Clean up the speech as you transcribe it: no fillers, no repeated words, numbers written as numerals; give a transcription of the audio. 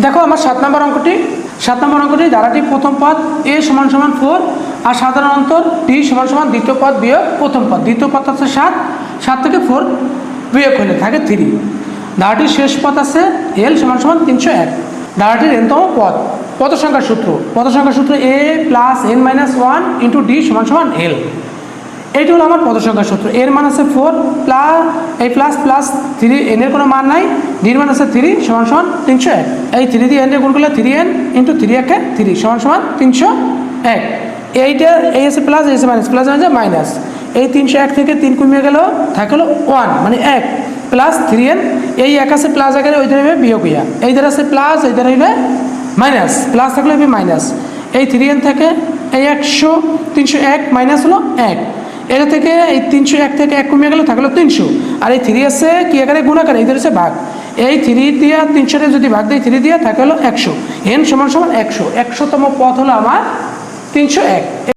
দেখো আমার 7 নম্বর অঙ্কটি ধারাটি প্রথম পদ a সমান সমান 4 আর সাধারণ অন্তর d সমান সমান দ্বিতীয় পদ বিয়োগ প্রথম পদ। দ্বিতীয় পদ আছে 7 থেকে 4 বিয়োগ হলে থাকে 3। ধারাটির শেষ পদ আছে l সমান সমান 301। ধারাটির nতম পদ। পদ সংখ্যার সূত্র a plus n minus 1 into d সমান সমান l। এইটা হলো আমার পদ সংখ্যার সূত্র। এর মান আছে 4 প্লাস এই প্লাস প্লাস 3 n এর কোনো মান নাই, d এর মান আছে 3 সমান সমান 301। এই 3 দিয়ে n এর গুণ করলে 3n ইন্টু 3 একে 3 সমান সমান 301। এইটা এই আছে প্লাস এই আছে মাইনাস, প্লাস আছে মাইনাস। এই 301 থেকে 3 কমিয়ে গেল থাকে হলো 1 মানে 1 প্লাস 3n। এই 1 আছে প্লাস আকারে ওই ধারে হবে বিয়োগ হইয়া, এই ধারে আছে প্লাস এই ধারে হইবে মাইনাস, প্লাস থাকলে হবে মাইনাস। এই 3n থেকে এই 301 মাইনাস হলো 1। এটা থেকে এই 301 থেকে 1 কমিয়ে গেলে থাকলো 300। আর এই 3 আছে কি আকারে গুণ আকারে, এই হচ্ছে ভাগ। এই 3 দিয়া 300 যদি ভাগ দেয় 3 দিয়া থাকে হলো 100। n সমান সমান 100। 100তম পদ হলো আমার 301।